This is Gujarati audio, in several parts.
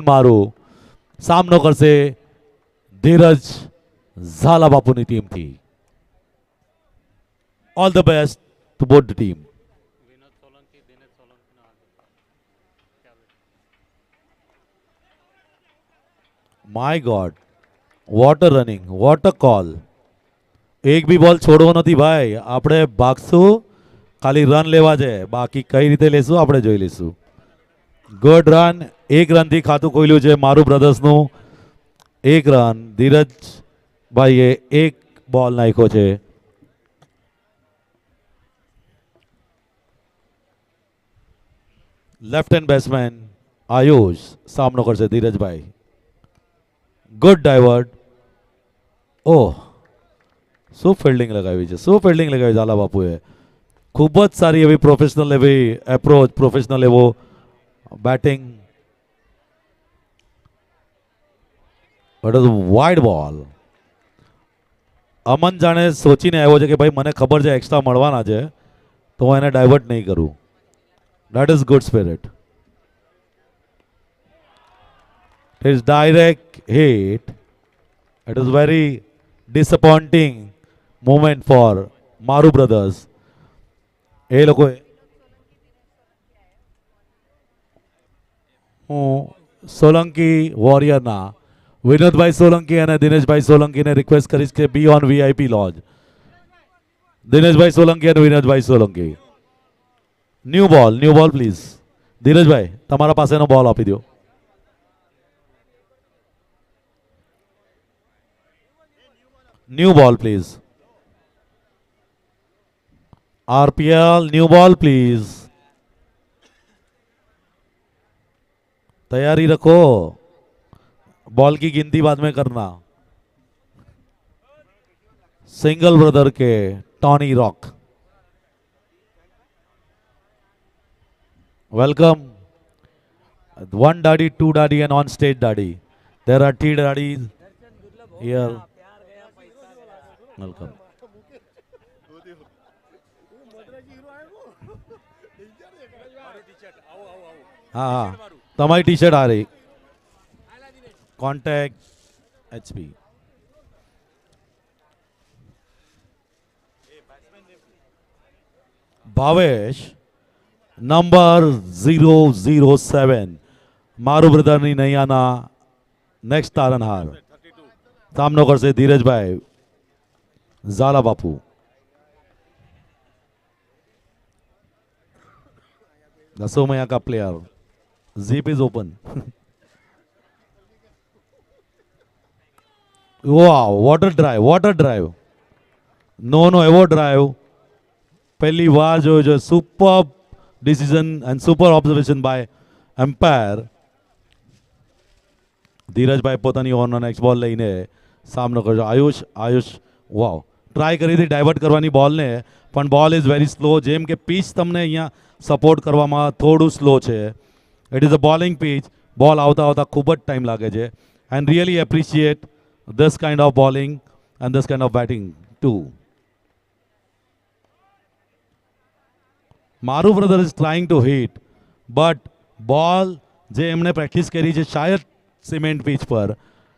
મારું સામનો કરશે ધીરજ ઝાલા બાપુની ટીમથી. All the best to both the team. My God, what a running, what a call. એક બી બોલ છોડવો નથી ભાઈ. આપણે ભાગશું, ખાલી રન લેવા છે, બાકી કઈ રીતે લેશું આપણે જોઈ લઈશું. Good run. એક રનથી ખાતું ખોલ્યું છે મારું બ્રધર્સનું. એક રન ધીરજભાઈએ એક બોલ નાખ્યો છે. લેફ્ટ હેન્ડ બેટ્સમેન આયુષ સામનો કરશે ધીરજભાઈ. Good divert. ઓહ, શું ફિલ્ડિંગ લગાવી છે, શું ફિલ્ડિંગ લગાવી ઝાલા બાપુએ. ખૂબ જ સારી એવી પ્રોફેશનલ એવી એપ્રોચ, પ્રોફેશનલ એવો બેટિંગ. બટ વાઇડ બોલ. અમન જાણે સોચીને આવ્યો છે કે ભાઈ મને ખબર છે એક્સ્ટ્રા મળવાના છે તો હું એને ડાયવર્ટ નહીં કરું. That is good spirit. Is direct hit. It is very disappointing moment for Maru Brothers. એ લોકોએ હું સોલંકી વોરિયરના વિનોદભાઈ સોલંકી અને દિનેશભાઈ સોલંકીને રિક્વેસ્ટ કરીશ કે be on VIP lodge. Dineshbhai Solanki અને Vinodbhai Solanki. New ball please. Dhirajbhai તમારા પાસેનો બોલ આપી દો. New ball please. RPL new ball please. तैयारी रखो, बॉल की गिनती बाद में करना. सिंगल ब्रदर के टॉनी रॉक, welcome. One daddy, two daddy and on stage daddy. There are three daddies here. Welcome. हाँ हाँ, तुम्हारी टी शर्ट आ रही. Contact HP. भावेश नंबर 007 मारू ब्रदर नैयाना नेक्स्ट तारनहार सामनो करશે ધીરજભાઈ ઝાલા બાપુ. दसों मैया का player. Jeep is open. Wow, what a drive. No एवो ड्राइव पहली बार जो super decision and super observation by umpire. ધીરજભાઈ પોતાની ઓવરનો નેક્સ્ટ બોલ લઈને સામનો કરજો. આયુષ વાવ ટ્રાય કરી હતી ડાયવર્ટ કરવાની બોલને, પણ બોલ ઇઝ વેરી સ્લો. જેમ કે પીચ તમને અહીંયા સપોર્ટ કરવામાં થોડું સ્લો છે. It is a bowling pitch. Ball આવતા ખૂબ જ ટાઈમ લાગે છે. And really appreciate this kind of bowling and this kind of batting too. Maru brother is trying to hit, but ball જે એમણે પ્રેક્ટિસ કરી છે શાયદ સિમેન્ટ પીચ પર,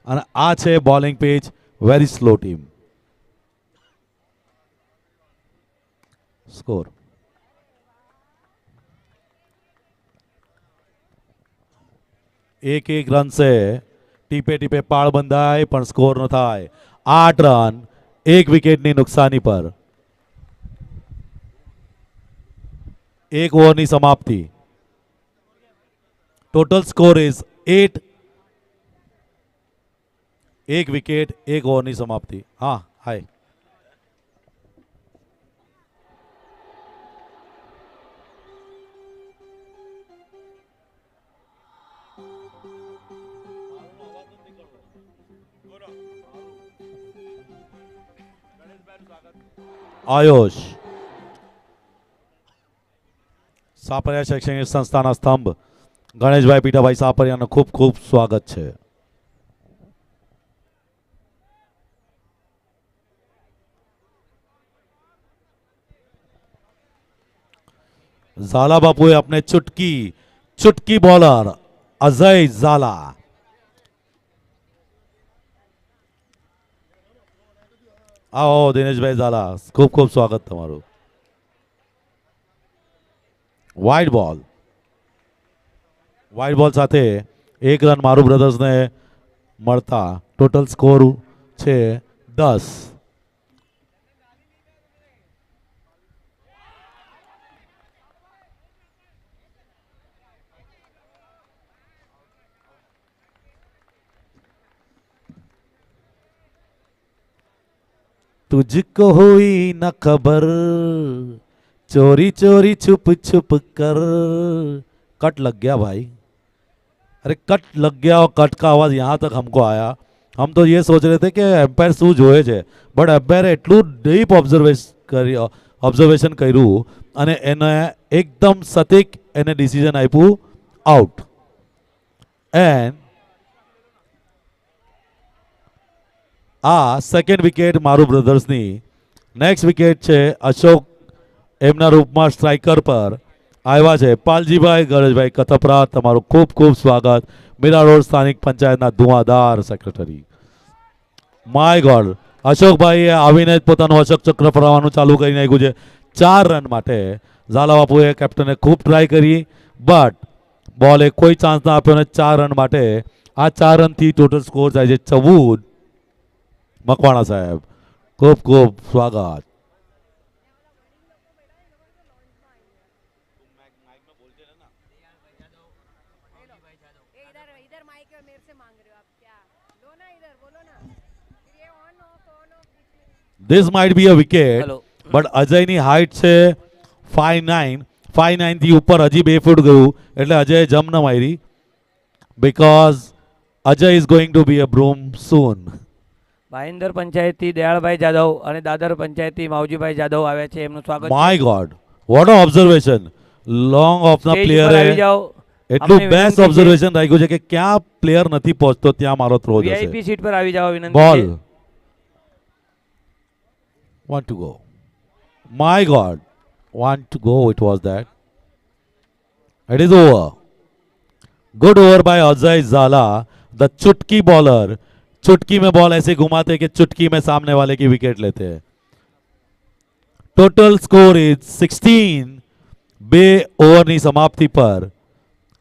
અને આ છે bowling pitch, very slow team. Score એક રન से ટીપે ટીપે પાળ બંધાય પણ સ્કોર ન થાય. 8 રન 1 વિકેટની નુકસાની પર. 1 ઓવરની સમાપ્તિ. Total score is 8. 1 વિકેટ 1 ઓવરની સમાપ્તિ. હા હાય. આયુષ સાપરિયા શૈક્ષણિક સંસ્થાના સ્તંભ ગણેશભાઈ પીઠાભાઈ સાપરિયાનું ખૂબ ખૂબ સ્વાગત છે. ઝાલા બાપુએ આપણે ચુટકી બોલર અજય ઝાલા. આવો દિનેશભાઈ ઝાલા, ખૂબ ખૂબ સ્વાગત તમારું. વાઇડ બોલ, વાઇડ બોલ સાથે એક રન મારું બ્રધર્સને મળતા ટોટલ સ્કોર છે 10. तुझको हुई न खबर चोरी चोरी छुप छुप कर. कट लग गया भाई, अरे कट लग गया और कट का आवाज यहाँ तक हमको आया. हम तो ये सोच रहे थे कि एम्पायर શું જોવે છે, બટ એમ્પાયરે એટલું ડીપ ઓબ્ઝર્વેશન કર્યું અને એને એકદમ સટીક એને ડિસિઝન આપ્યું આઉટ. એન્ડ આ સેકન્ડ વિકેટ મારું બ્રધર્સની. નેક્સ્ટ વિકેટ છે અશોક, એમના રૂપમાં સ્ટ્રાઇકર પર આવ્યા છે પાલજીભાઈ ગણેશભાઈ કથપરા. તમારું ખૂબ ખૂબ સ્વાગત. મીરા રોડ સ્થાનિક પંચાયતના ધુઆધાર સેક્રેટરી. માય ગોડ, અશોકભાઈએ આવીને જ પોતાનું અશોક ચક્ર ફરવાનું ચાલુ કરી નાખ્યું છે 4 રન માટે. ઝાલા બાપુએ કેપ્ટને ખૂબ ટ્રાય કરી, બટ બોલે કોઈ ચાન્સ ના આપ્યો અને 4 રન માટે આ 4 રનથી ટોટલ સ્કોર થાય છે 14. મકવાણા સાહેબ ખૂબ ખૂબ સ્વાગત. This might be a wicket, but અજયની હાઈટ છે 5'9". 5'9" થી ઉપર હજી 2 ફૂટ ગયું એટલે અજય જમ ન મારી, because Ajay is going to be a broom soon. ભાઈંદર પંચાયતથી દયાળભાઈ Jadav અને દાદર પંચાયતથી માવજીભાઈ જાદવ આવ્યા છે, એમનું સ્વાગત. My God, what an observation. Long ઓફના પ્લેયરે એટલું બેસ્ટ ઓબ્ઝર્વેશન રાખ્યું છે કે ક્યાં પ્લેયર નથી પહોંચતો ત્યાં મારો થ્રો જશે. વીઆઈપી સીટ પર આવી જાવ વિનંતી. બોલ, want to go. My God, want to go. It was that. It is over. Good over by Ajay Zala, the चुटकी बॉलर. चुटकी में बॉल ऐसे घुमाते कि चुटकी में सामने वाले की विकेट लेते हैं. Total score is 16. 2 ઓવરની સમાપ્તિ પર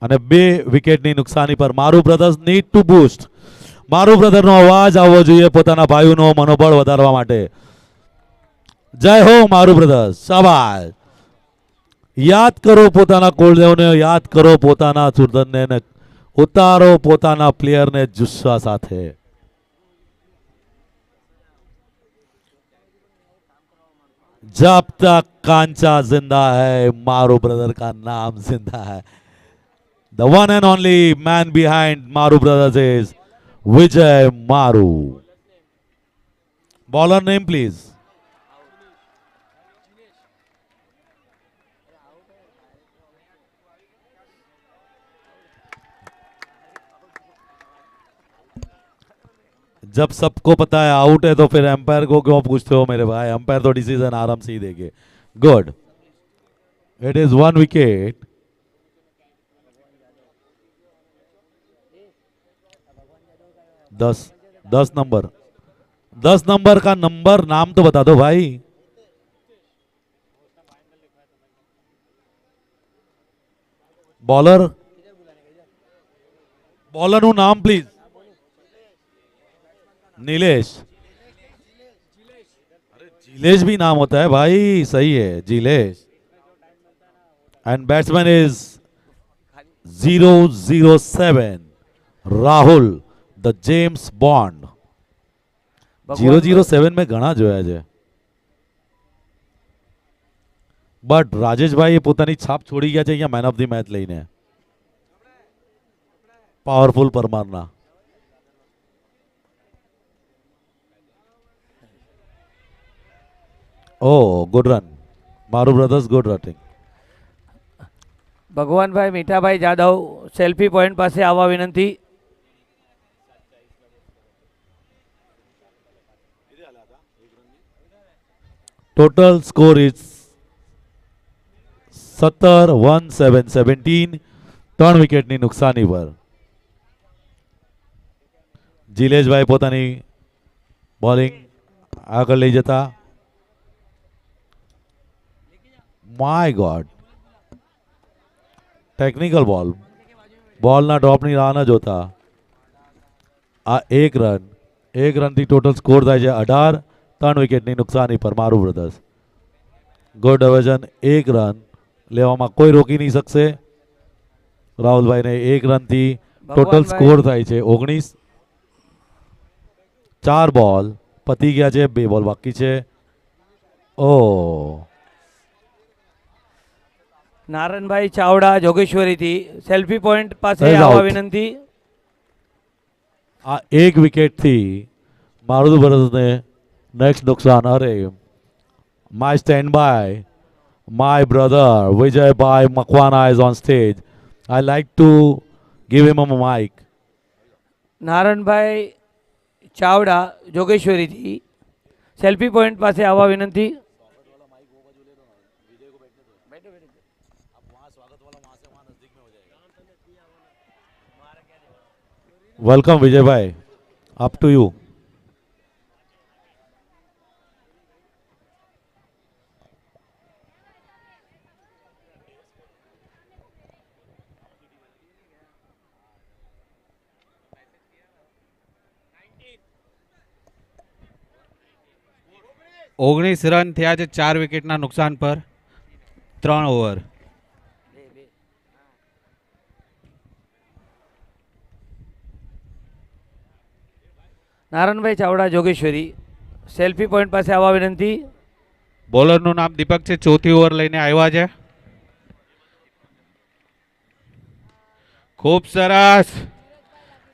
અને 2 વિકેટની નુકસાની પર મારું બ્રધર્સ નીડ ટુ બૂસ્ટ. મારું બ્રધરનો અવાજ આવવો જોઈએ પોતાના ભાઈઓનો મનોબળ વધારવા માટે. જય હો મારું બ્રધર્સ, શાબાશ. યાદ કરો પોતાના કુળદેવને, યાદ કરો પોતાના સુરધનને, ને ઉતારો પોતાના પ્લેયરને જુસ્સા સાથે. जब तक कांचा जिंदा है मारू ब्रदर का नाम जिंदा है. The one and only man behind Maru Brothers is Vijay Maru. Bowler name please. जब सबको पता है आउट है तो फिर एम्पायर को क्यों पूछते हो मेरे भाई? एम्पायर तो डिसीजन आराम से ही देंगे. Good, it is 1 wicket. दस नंबर का नंबर नाम तो बता दो भाई. बॉलर, बॉलर નું નામ પ્લીઝ. नीलेश. अरे जिलेश भी नाम होता है भाई, सही है Jilesh. And batsman is 007 Rahul the James Bond. 007 में ઘણા જોયા છે, બટ રાજેશભાઈ પોતાની છાપ છોડી ગયા છે અહીંયા મેન ઓફ ધી મેચ લઈને. પાવરફુલ પરમારના. Oh, good run. Maru Brothers, good running. Bhagwanbhai Mithabhai Jadav selfie point પાસે આવવા વિનંતી. Total score is 17, 1, 7, 17. 3 વિકેટની નુકસાની પર. જીલેશભાઈ પોતાની બોલિંગ આગળ લઈ જતા. માય ગોડ, ટેકનિકલ બોલ. બોલના ડ્રોપની રાહ ન જોતા આ એક રનથી ટોટલ સ્કોર થાય છે 18. 3 વિકેટની નુકસાની પર મારું બ્રધર્સ. Good division. 1 રન લેવામાં કોઈ રોકી નહીં શકશે. રાહુલભાઈને 1 રનથી ટોટલ ભગવાનભાઈ. સ્કોર થાય છે 19. 4 બોલ પતી ગયા છે, 2 બોલ બાકી છે. ઓ નારણભાઈ ચાવડા જોગેશ્વરીથી સેલ્ફી પોઈન્ટ પાસે Is આવવા out. વિનંતી. આ 1 વિકેટથી મારું બ્રધર્સને નેક્સ્ટ નુકસાન. અરે my stand by my brother Vijay Bhai Makwana is on stage. I like to give him a mic. Naranbhai Chavda જોગેશ્વરીથી સેલ્ફી પોઈન્ટ પાસે આવવા વિનંતી. Welcome Vijay Bhai. Up to you. ઓગણીસ રન થયા છે 4 વિકેટના નુકસાન પર 3 over. Naranbhai Chavda Jogeshwari selfie point પાસે આવવા વિનંતી. બોલરનું નામ દીપક છે, ચોથી ઓવર લઈને આવ્યા છે. ખૂબ સરસ.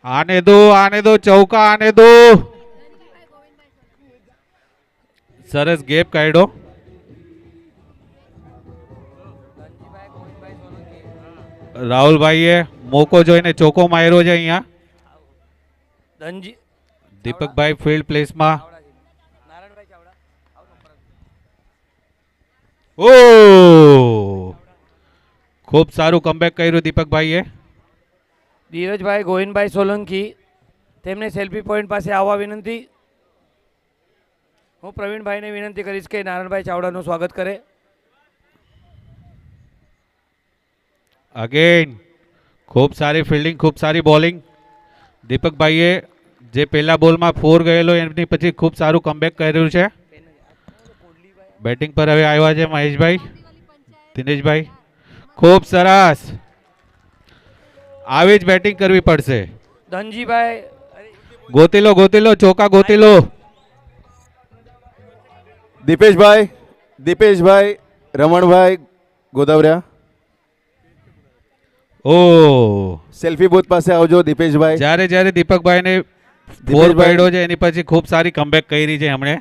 આને દો ચૌકા, આને દો. સરસ ગેપ કાઢ્યો. રાહુલભાઈએ મોકો જોઈને ચોકો માર્યો છે અહીંયા. ધનજી દીપકભાઈ ફિલ્ડ પ્લેસમાં. નારણભાઈ ચાવડા ઓ ખૂબ સારું કમબેક કર્યું દીપકભાઈએ. ધીરજભાઈ ગોવિંદભાઈ સોલંકી તેમને સેલ્ફી પોઈન્ટ પાસે આવવા વિનંતી. હું પ્રવીણભાઈને વિનંતી કરીશ કે નારણભાઈ ચાવડાનું સ્વાગત કરે. અગેન ખૂબ સારી ફિલ્ડિંગ, ખૂબ સારી બોલિંગ. દીપકભાઈએ જે પહેલા બોલમાં 4 ગયેલો એમની પછી ખૂબ સારું કમબેક કર્યું છે. બેટિંગ પર હવે આવ્યા છે મહેશભાઈ, દિનેશભાઈ. ખૂબ સરસ. આવી જ બેટિંગ કરવી પડશે. ધનજીભાઈ ગોતી લો ચોકા ગોતી લો. દીપેશભાઈ રમણભાઈ ગોદાવરિયા ઓ સેલ્ફી બૂથ પાસે આવજો. દીપેશભાઈ જ્યારે દીપકભાઈને 4 દીપેશભાઈ. પડ્યો છે એની પછી ખૂબ સારી કમબેક કરી છે એમણે.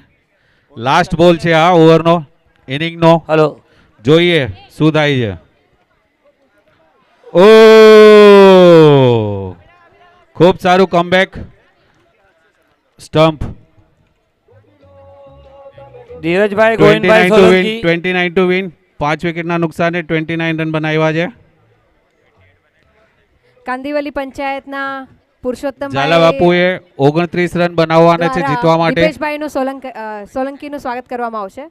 લાસ્ટ બોલ છે આ ઓવરનો, ઇનિંગનો. હલો જોઈએ શું થાય છે. ઓ ખૂબ સારું comeback. Stump. Dhirajbhai Govindbhai 29 to win, Solanki 29 to win. 5 વિકેટના નુકસાને 29 run બનાવ્યા છે. કાંદીવલી પંચાયતના પુરુષોત્તમ ઝાલા બાપુએ 29 રન બનાવવાના છે જીતવા માટે. દીપેશભાઈનું સોલંકીનું સ્વાગત કરવામાં આવશે.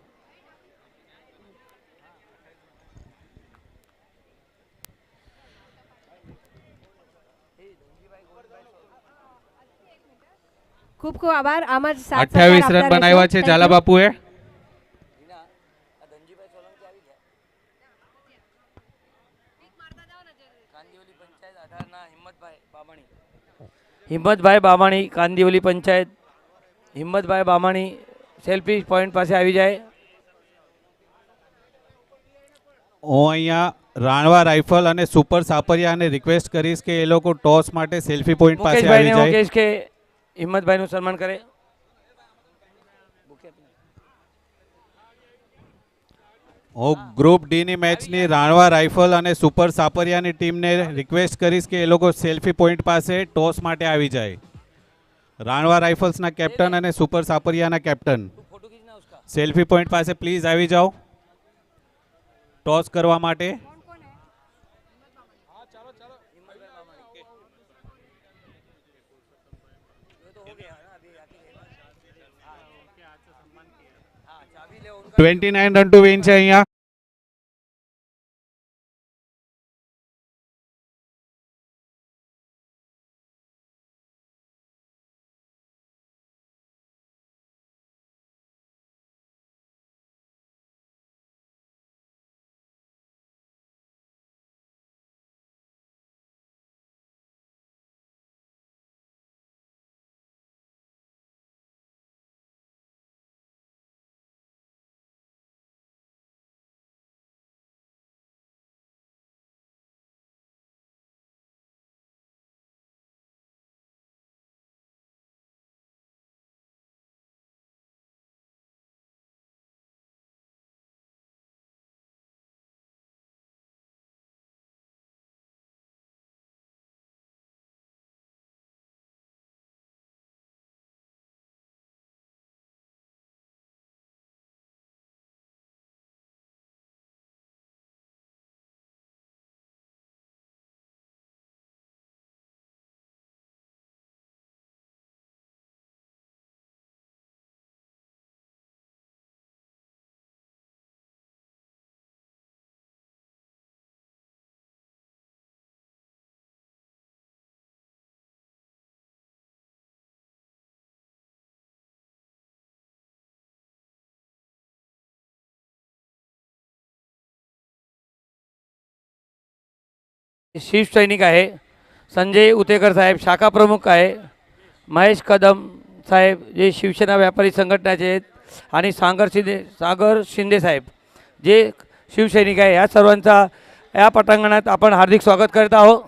ખૂબ ખૂબ આભાર. આમ જ સાથ સહકાર 28 રન આપતા બનાવ્યા રહેશો. છે Thank ઝાલા you. બાપુએ. હિંમતભાઈ બામાણી કાંદીવલી પંચાયત. હિંમતભાઈ બામાણી સેલ્ફી પોઈન્ટ પાસે આવી જાય. હું અહીંયા રાણવા રાઇફલ અને સુપર સાપરિયાને રિક્વેસ્ટ કરીશ કે એ લોકો ટોસ માટે સેલ્ફી પોઈન્ટ પાસે આવી મુકેશભાઈને હું જાય. કહીશ કે હિંમતભાઈનું સન્માન કરે. હું ગ્રુપ ડી ની મેચની રાણવા રાઇફલ અને સુપર સાપરિયાની ટીમને રિક્વેસ્ટ કરીશ કે એ લોકો સેલ્ફી પોઈન્ટ પાસે ટોસ માટે આવી જાય. રાણવા રાઇફલ્સના કેપ્ટન અને સુપર સાપરિયાના કેપ્ટન સેલ્ફી પોઈન્ટ પાસે પ્લીઝ આવી જાઓ ટોસ કરવા માટે. 29 રન ટુ વિન છે અહીંયા. शिवसैनिक आहे, संजय उतेकर साहेब शाखा प्रमुख आहे, महेश कदम साहेब जे शिवसेना व्यापारी संघटनाचे आहेत, आणि सागर शिंदे साहेब जे शिवसैनिक आहे, या सर्वांचा या पटांगणात आपण हार्दिक स्वागत करत आहोत.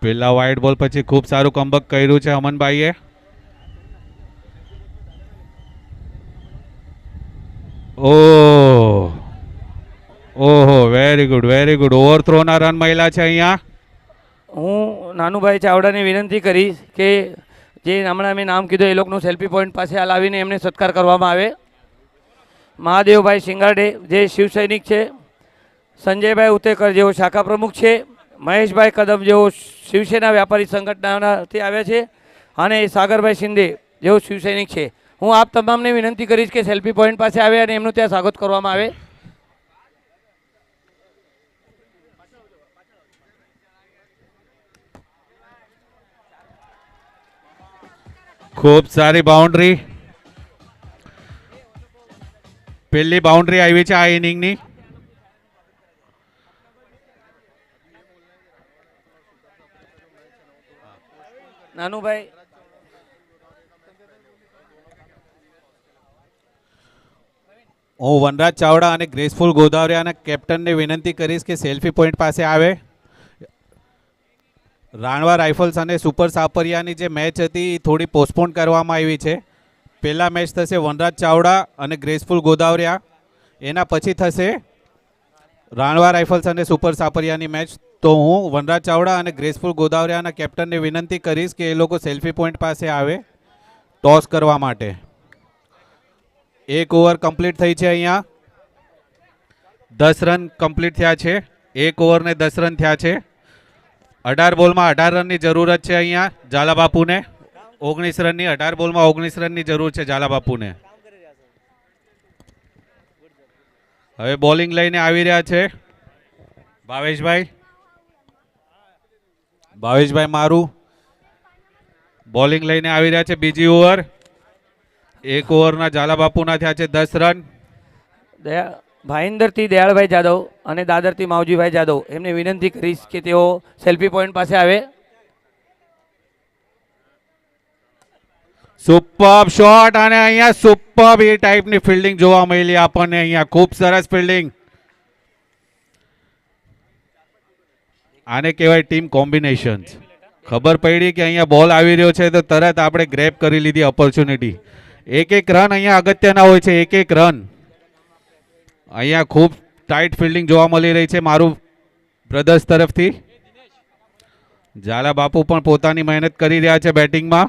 પેલા વાઇડ બોલ પછી ખૂબ સારું કમબેક કર્યું છે અમનભાઈએ. ઓહો, વેરી ગુડ. ઓવરથ્રોના રન મળ્યા છે અહીંયા. હું નાનુભાઈ ચાવડાને વિનંતી કરીશ કે જે હમણાં મેં નામ કીધું એ લોકોનું સેલ્ફી પોઈન્ટ પાસે લાવીને એમને સત્કાર કરવામાં આવે. મહાદેવભાઈ સિંગાડે જે શિવસૈનિક છે, સંજયભાઈ ઉતેકર જેઓ શાખા પ્રમુખ છે, મહેશભાઈ કદમ જેઓ શિવસેના વ્યાપારી સંગઠનથી આવ્યા છે, અને સાગરભાઈ શિંદે જેઓ શિવસૈનિક છે. હું આપ તમામને વિનંતી કરીશ કે સેલ્ફી પોઈન્ટ પાસે આવે અને એમનું ત્યાં સ્વાગત કરવામાં આવે. ખૂબ સારી બાઉન્ડ્રી. પહેલી બાઉન્ડ્રી આવી છે આ ઇનિંગની. નાનુભાઈ હું વનરાજ ચાવડા અને ગ્રેસફુલ ગોદાવરિયાના કેપ્ટનને વિનંતી કરીશ કે સેલ્ફી પોઈન્ટ પાસે આવે. રાણવા રાઇફલ્સ અને સુપર સાપરિયાની જે મેચ હતી એ થોડી પોસ્ટપોન કરવામાં આવી છે. પહેલા મેચ થશે વનરાજ ચાવડા અને ગ્રેસફુલ ગોદાવરિયા, એના પછી થશે રાણવા રાઇફલ્સ અને સુપર સાપરિયાની મેચ. તો હું વનરાજ ચાવડા અને ગ્રેસફુલ ગોદાવરિયાના કેપ્ટનને વિનંતી કરીશ કે એ લોકો સેલ્ફી પોઈન્ટ પાસે આવે ટોસ કરવા માટે. 1 ઓવર કમ્પ્લીટ થઈ છે અહીંયા. 10 રન કમ્પ્લીટ થયા છે. 1 ઓવરને 10 રન થયા છે. 18 બોલમાં 18 રનની જરૂરત છે અહીંયા ઝાલાબાપુને. 19 રનની 18 બોલમાં 19 રનની જરૂર છે ઝાલાબાપુને. હવે બોલિંગ લઈને આવી રહ્યા છે ભાવેશભાઈ મારું બોલિંગ લઈને આવી રહ્યા છે. બીજી ઓવર. 1 ઓવરના ઝાલાબાપુના થયા છે 10 રન. ભાઈન્દરથી દયાળભાઈ જાદવ અને દાદરથી માવજીભાઈ જાદવ એમને વિનંતી કરીશ કે તેઓ સેલ્ફી પોઈન્ટ પાસે આવે. સુપર શોટ અને અહીંયા સુપર એ ટાઈપની ફિલ્ડિંગ જોવા મળી આપણને અહીંયા. ખૂબ સરસ ફિલ્ડિંગ. આને કહેવાય ટીમ કોમ્બિનેશન. ખબર પડી કે અહીંયા બોલ આવી રહ્યો છે તો તરત આપણે ગ્રેબ કરી લીધી ઓપોર્ચ્યુનિટી. 1 રન અહીંયા અગત્યના હોય છે. 1 રન. અહીંયા ખૂબ ટાઈટ ફિલ્ડિંગ જોવા મળી રહી છે મારું બ્રધર્સ તરફથી. ઝાલા બાપુ પણ પોતાની મહેનત કરી રહ્યા છે બેટિંગમાં.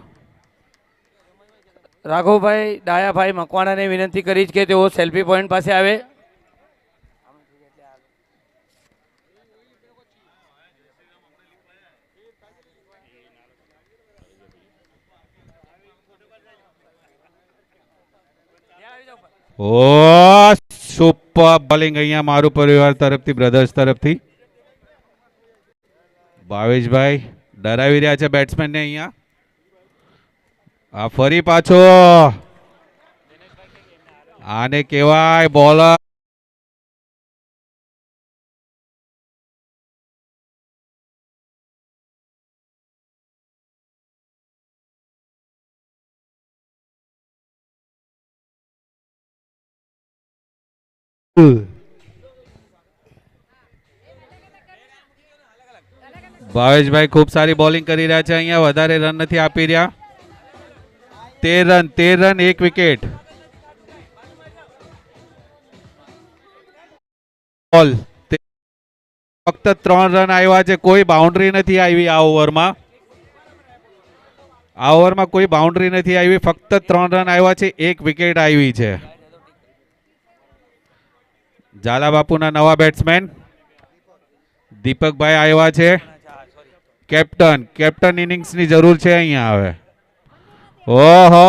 રાઘવભાઈ ડાયાભાઈ મકવાણાને વિનંતી કરીશ કે તેઓ સેલ્ફી પોઈન્ટ પાસે આવે. ઓ સુપર બોલિંગ અહીંયા મારું પરિવાર તરફથી, બ્રધર્સ તરફથી. ભાવેશભાઈ ડરાવી રહ્યા છે બેટ્સમેન ને અહીંયા. આ ફરી પાછો આને કહેવાય બોલર. ભાવેશભાઈ ખૂબ સારી બોલિંગ કરી રહ્યા છે અહીંયા, વધારે રન નથી આપી રહ્યા. 13 રન 1 વિકેટ. બોલ ફક્ત 3 રન આવ્યા છે, કોઈ બાઉન્ડ્રી નથી આવી આ ઓવરમાં. આ ઓવરમાં કોઈ બાઉન્ડ્રી નથી આવી, ફક્ત 3 રન આવ્યા છે, 1 વિકેટ આવી છે. ઝાલા બાપુના નવા બેટ્સમેન દીપકભાઈ આવ્યા છે. કેપ્ટન ઇનિંગ્સની જરૂર છે અહીંયા હવે. ઓહો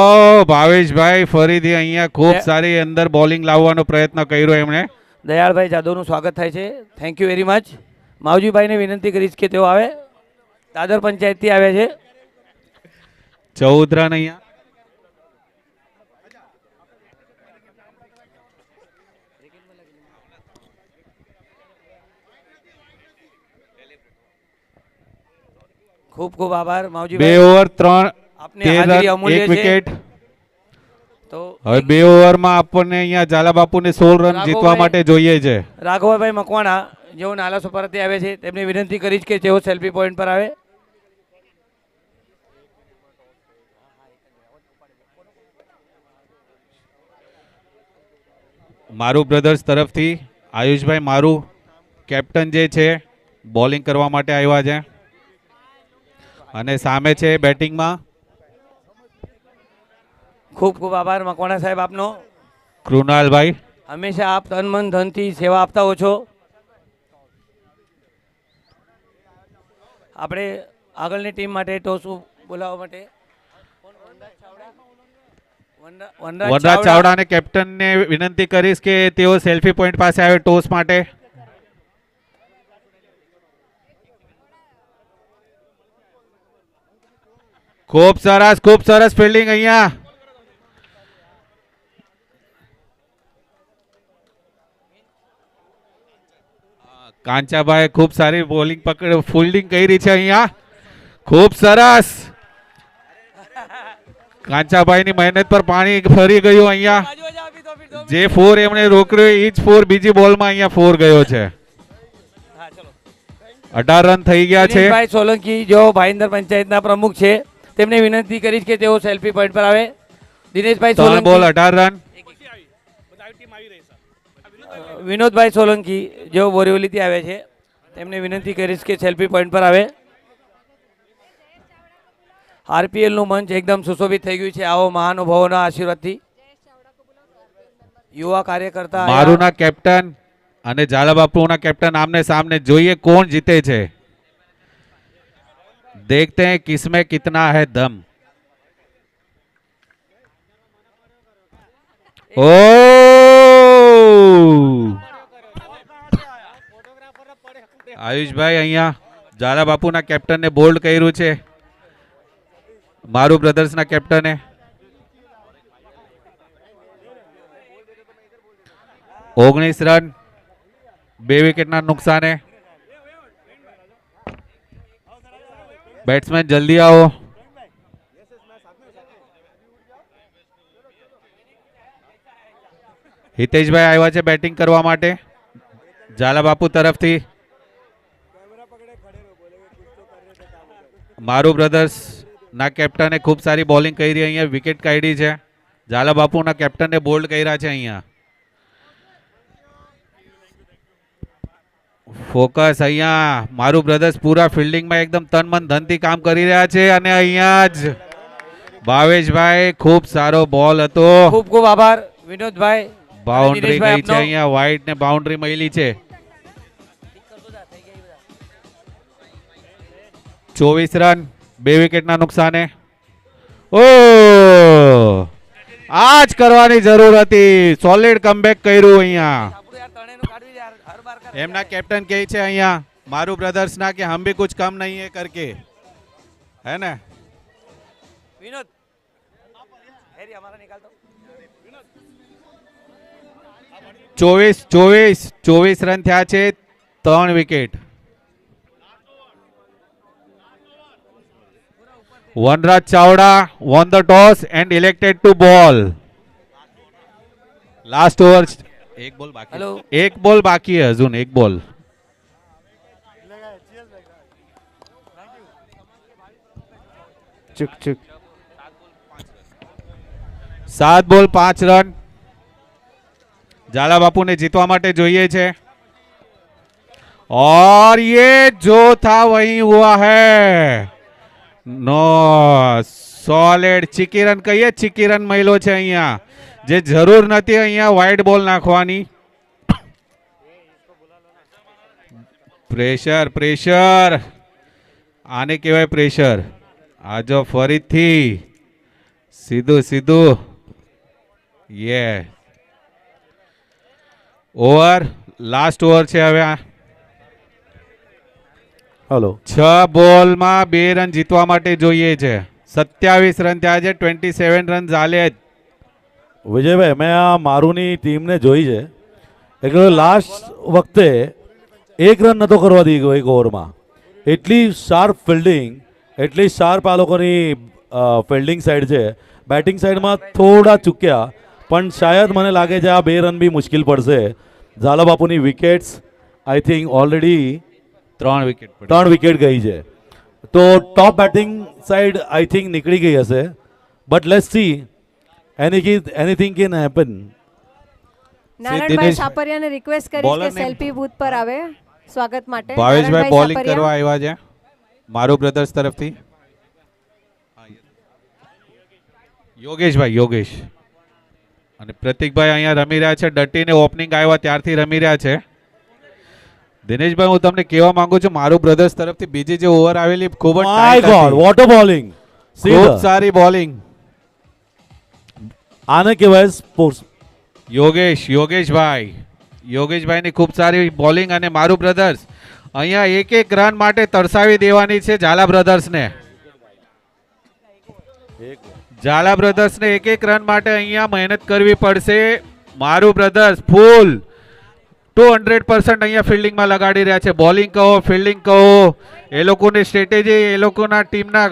ભાવેશભાઈ ફરીથી અહીંયા ખૂબ સારી અંદર બોલિંગ લાવવાનો પ્રયત્ન કર્યો એમણે. દયાળભાઈ જાદવનું સ્વાગત થાય છે. Thank you very much. માવજીભાઈને વિનંતી કરીશ કે તેઓ આવે. દાદર પંચાયતથી આવ્યા છે. 14 રન અહીંયા. ખૂબ ખૂબ આભાર 2 માવજીભાઈ. ઓવર 3 આપની હાજરી અમૂલ્ય 1 છે. વિકેટ. તો હવે 2 ઓવરમાં આપણને અહીંયા ઝાલા બાપુને 16 રન જીતવા માટે જોઈએ છે. રાઘવભાઈ મકવાણા જેઓ નાલા સુપરથી આવે છે તેમને વિનંતી કરીશ કે તેઓ સેલ્ફી પોઈન્ટ પર આવે. મારું બ્રધર્સ તરફથી આયુષભાઈ મારું કેપ્ટન જે છે બોલિંગ કરવા માટે આવ્યા છે અને સામે છે બેટિંગમાં ખૂબ ખૂબ આભાર મકવાણા સાહેબ આપનો. કૃણાલભાઈ. હંમેશા આપ તન મન ધનથી સેવા આપતા હો છો. આપણે આગળની ટીમ માટે ટોસ બોલાવવા માટે વનરાજ ચાવડા અને કેપ્ટનને વિનંતી કરીશ કે તેઓ સેલ્ફી પોઈન્ટ પાસે આવે ટોસ માટે. ખૂબ સરસ ફિલ્ડિંગ અહીંયા. કાંચાભાઈ ખૂબ સારી બોલિંગ ફિલ્ડિંગ કરી છે અહીંયા. ખૂબ સરસ. કાંચાભાઈની મહેનત પર પાણી ફરી ગયું અહીંયા. જે 4 એમણે રોક્યો એ જ 4 બીજી બોલમાં અહીંયા 4 ગયો છે. 18 રન થઈ ગયા છે. દિનેશભાઈ સોલંકી જો ભાઈંદર પંચાયતના પ્રમુખ છે તેમને વિનંતી કરીશ કે તેઓ સેલ્ફી પોઈન્ટ પર આવે. દિનેશભાઈ 3 બોલ સોલંકી, 18 રન. વિનોદભાઈ સોલંકી જેઓ બોરીવલીથી આવે છે તેમને વિનંતી કરીશ કે સેલ્ફી પોઈન્ટ પર આવે. આરપીએલ નું મંચ એકદમ સુશોભિત થઈ ગયું છે આવો મહાનુભાવોના આશીર્વાદથી. યુવા કાર્યકર્તા મારુના કેપ્ટન અને ઝાલા બાપુના કેપ્ટન આમને સામને, જોઈએ કોણ જીતે છે. देखते हैं किसमें कितना है दम. ओ આયુષભાઈ અહીંયા ઝાલા બાપુના કેપ્ટનને બોલ્ડ કર્યું છે. મારું બ્રધર્સના કેપ્ટને 19 રન 2 વિકેટના નુકસાને. બેટ્સમેન જલ્દી આવો. હિતેશભાઈ આવ્યા છે બેટિંગ કરવા માટે ઝાલા બાપુ તરફથી. મારું બ્રધર્સ ના કેપ્ટને ખૂબ સારી બોલિંગ કરી અહીંયા વિકેટ કાઢી છે. ઝાલા બાપુના કેપ્ટને બોલ્ડ કર્યા છે અહીંયા. ફોકસ અહીંયા મારું બ્રધર્સ પૂરા ફિલ્ડિંગમાં એકદમ તન મન ધનથી કામ કરી રહ્યા છે અને અહીંયા જ ભાવેશભાઈ ખૂબ સારો બોલ હતો. ખૂબ ખૂબ આભાર વિનોદભાઈ. બાઉન્ડ્રી દિનેશભાઈ ગઈ છે અહીંયા, વાઇડ ને બાઉન્ડ્રી મળી છે. 24 રન, 2 વિકેટના નુકસાને. ઓ આ જ કરવાની જરૂર હતી. સોલિડ કમબેક કર્યું અહીંયા. એમના કેપ્ટન કહે છે અહીંયા મારું બ્રધર્સ ના કે હમ ભી કુછ કમ નહીં હે કરકે, હે ને? વિનોદ હેરી હમારા નિકાલ દો. 24 રન થયા છે, 3 wicket. Vanraj Chavda won the toss and elected to ball. Last over. એક બોલ બાકી. Hello. એક બોલ બાકી है अजून एक बॉल. ચુક ચુક 7 બોલ 5 રન. ઝાલા બાપુને જીતવા માટે જોઈએ છે. और ये जो था वही हुआ है. नो સોલિડ ચીકી રન કહીએ, ચીકી રન મહિલો છે અહીંયા, જે જરૂર નથી અહીંયા વાઇડ બોલ નાખવાની. પ્રેશર પ્રેશર આને કહેવાય પ્રેશર. આજો ફરીથી સીધું સીધું. યે ઓવર, લાસ્ટ ઓવર છે હવે. હલો 6 બોલમાં 2 રન જીતવા માટે જોઈએ છે. 27 રન થયા છે, 27 રન ચાલે જ. વિજયભાઈ મેં આ મારુની ટીમને જોઈ છે, એટલે લાસ્ટ વખતે 1 રન નહોતો કરવા દીધો એક ઓવરમાં. એટલી શાર્પ ફિલ્ડિંગ, એટલી શાર્પ આ લોકોની ફિલ્ડિંગ સાઈડ છે. બેટિંગ સાઈડમાં થોડા ચૂક્યા, પણ શાયદ મને લાગે છે આ 2 રન બી મુશ્કેલ પડશે. ઝાલા બાપુની wickets I think already 3 wicket. 3 wicket ગઈ છે, તો top batting side I think નીકળી ગઈ હશે. But let's see, anything can happen. Narayanbhai Dinesh સાપરિયાને રિક્વેસ્ટ કરીશ bowler કે ને- સેલ્ફી બૂથ પર આવે સ્વાગત માટે. ભાવેશભાઈ નારાયણભાઈ બોલિંગ સાપરિયા. કરવા આવ્યા છે મારું બ્રધર્સ તરફથી. યોગેશભાઈ યોગેશ અને પ્રતિકભાઈ અહીંયા રમી રહ્યા છે. ડટીને ઓપનિંગ આવ્યા ત્યારથી રમી રહ્યા છે. દિનેશભાઈ હું તમને કહેવા માંગુ છું મારું બ્રધર્સ તરફથી બીજી જે ઓવર આવેલી ખૂબ જ માય tight ગોડ, હતી. What a bowling. ખૂબ સારી બોલિંગ. આને કહેવાય સ્પોર્ટ્સ. યોગેશભાઈની ખૂબ સારી બોલિંગ અને મારું બ્રધર્સ અહીંયા એક રન માટે તરસાવી દેવાની છે ઝાલા બ્રધર્સને. ઝાલા બ્રધર્સને એક રન માટે અહીંયા મહેનત કરવી પડશે. મારું બ્રધર્સ ફૂલ 200% અહીંયા ફિલ્ડિંગમાં લગાડી રહ્યા છે. બોલિંગ કહો, ફિલ્ડિંગ કહો, એ લોકોની સ્ટ્રેટેજી, એ લોકોના ટીમના.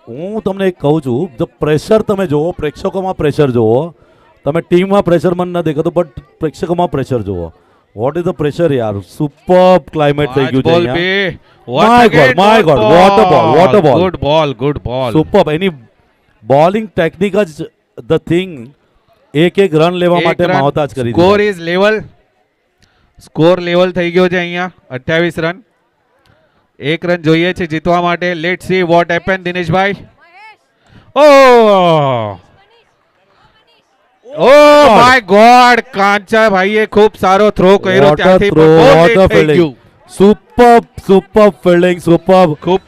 હું તમને એક કહું છું, જો પ્રેશર તમે જુઓ, પ્રેક્ષકોમાં પ્રેશર જુઓ. તમે ટીમમાં પ્રેશર મને ન દેખાતું, બટ પ્રેક્ષકોમાં પ્રેશર જુઓ. વોટ ઇઝ ધ પ્રેશર યાર. સુપર ક્લાઇમેટ થઈ ગયું છે અહીંયા. My God, what a ball, what a ball. Good બોલ. સુપર. એની બોલિંગ ટેકનિક જ ધ થિંગ. એક રન લેવા માટે માવતા જ કરી સ્કોર દીધા. Is level. સ્કોર લેવલ થઈ ગયો છે અહીંયા 28 રન. 1 રન જોઈએ છે જીતવા માટે. Let see what happen. Dineshbhai, oh my God, Kancha ભાઈએ ખૂબ સારો થ્રો કર્યો What a ત્યાંથી throw, પણ બહુ what a late થઈ fielding. ગયું. Super fielding, super. ખૂબ